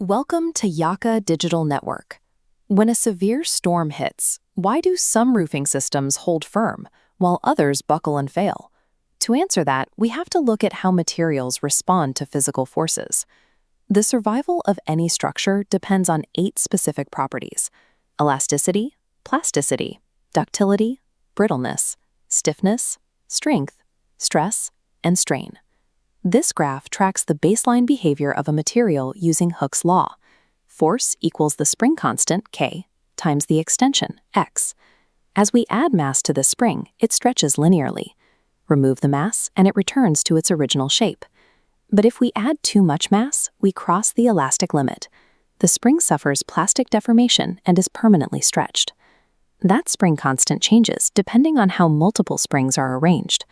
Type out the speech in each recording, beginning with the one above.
Welcome to Yaka Digital Network. When a severe storm hits, why do some roofing systems hold firm, while others buckle and fail? To answer that, we have to look at how materials respond to physical forces. The survival of any structure depends on 8 specific properties: elasticity, plasticity, ductility, brittleness, stiffness, strength, stress, and strain. This graph tracks the baseline behavior of a material using Hooke's law. Force equals the spring constant, K, times the extension, X. As we add mass to the spring, it stretches linearly. Remove the mass, and it returns to its original shape. But if we add too much mass, we cross the elastic limit. The spring suffers plastic deformation and is permanently stretched. That spring constant changes depending on how multiple springs are arranged.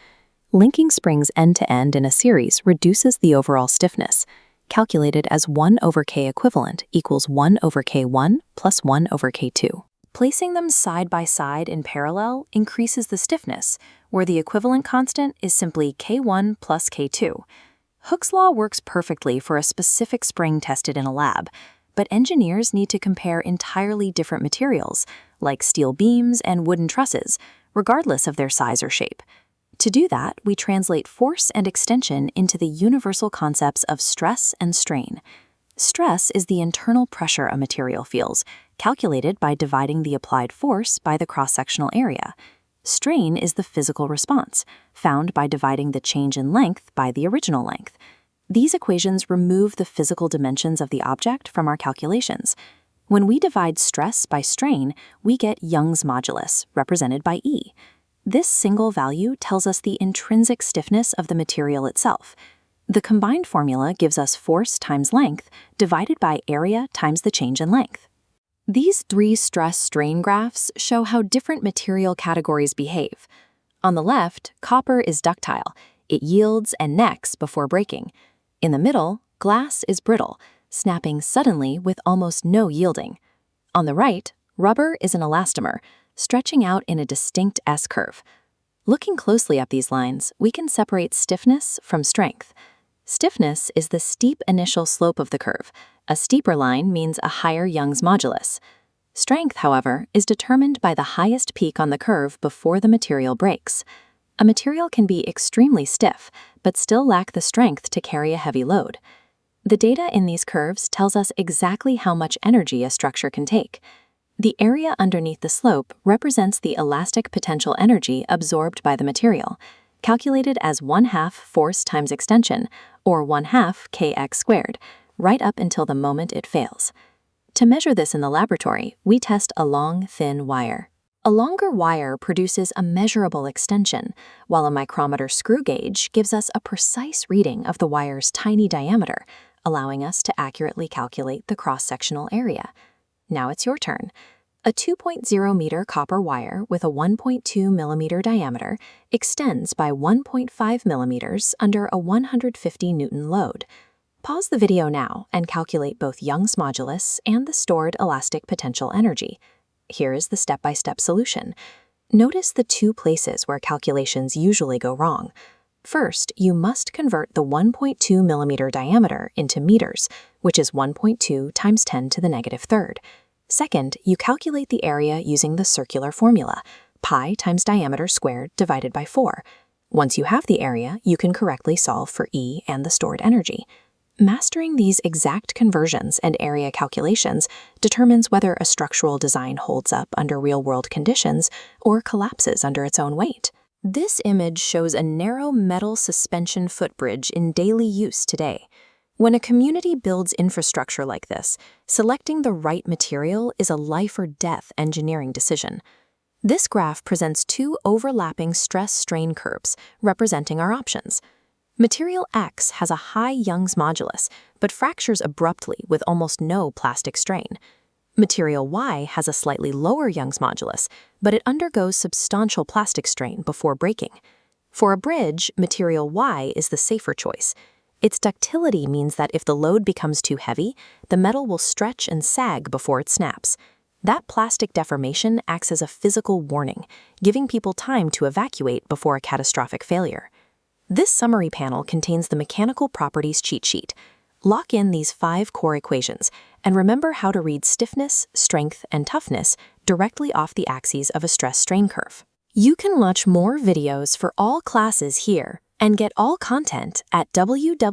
Linking springs end-to-end in a series reduces the overall stiffness, calculated as 1 over K equivalent equals 1 over K1 plus 1 over K2. Placing them side by side in parallel increases the stiffness, where the equivalent constant is simply K1 plus K2. Hooke's law works perfectly for a specific spring tested in a lab, but engineers need to compare entirely different materials, like steel beams and wooden trusses, regardless of their size or shape. To do that, we translate force and extension into the universal concepts of stress and strain. Stress is the internal pressure a material feels, calculated by dividing the applied force by the cross-sectional area. Strain is the physical response, found by dividing the change in length by the original length. These equations remove the physical dimensions of the object from our calculations. When we divide stress by strain, we get Young's modulus, represented by E. This single value tells us the intrinsic stiffness of the material itself. The combined formula gives us force times length divided by area times the change in length. These 3 stress-strain graphs show how different material categories behave. On the left, copper is ductile. It yields and necks before breaking. In the middle, glass is brittle, snapping suddenly with almost no yielding. On the right, rubber is an elastomer, stretching out in a distinct S-curve. Looking closely at these lines, we can separate stiffness from strength. Stiffness is the steep initial slope of the curve. A steeper line means a higher Young's modulus. Strength, however, is determined by the highest peak on the curve before the material breaks. A material can be extremely stiff, but still lack the strength to carry a heavy load. The data in these curves tells us exactly how much energy a structure can take. The area underneath the slope represents the elastic potential energy absorbed by the material, calculated as 1/2 force times extension, or 1/2 kx squared, right up until the moment it fails. To measure this in the laboratory, we test a long, thin wire. A longer wire produces a measurable extension, while a micrometer screw gauge gives us a precise reading of the wire's tiny diameter, allowing us to accurately calculate the cross-sectional area. Now it's your turn. A 2.0 meter copper wire with a 1.2 millimeter diameter extends by 1.5 millimeters under a 150 Newton load. Pause the video now and calculate both Young's modulus and the stored elastic potential energy. Here is the step-by-step solution. Notice the 2 places where calculations usually go wrong. First, you must convert the 1.2 millimeter diameter into meters, which is 1.2 times 10 to the negative third. Second, you calculate the area using the circular formula, pi times diameter squared divided by 4. Once you have the area, you can correctly solve for E and the stored energy. Mastering these exact conversions and area calculations determines whether a structural design holds up under real-world conditions or collapses under its own weight. This image shows a narrow metal suspension footbridge in daily use today. When a community builds infrastructure like this, selecting the right material is a life-or-death engineering decision. This graph presents 2 overlapping stress-strain curves representing our options. Material X has a high Young's modulus, but fractures abruptly with almost no plastic strain. Material Y has a slightly lower Young's modulus, but it undergoes substantial plastic strain before breaking. For a bridge, material Y is the safer choice. Its ductility means that if the load becomes too heavy, the metal will stretch and sag before it snaps. That plastic deformation acts as a physical warning, giving people time to evacuate before a catastrophic failure. This summary panel contains the mechanical properties cheat sheet. Lock in these 5 core equations and remember how to read stiffness, strength, and toughness directly off the axes of a stress-strain curve. You can watch more videos for all classes here and get all content at www.yaka.cc.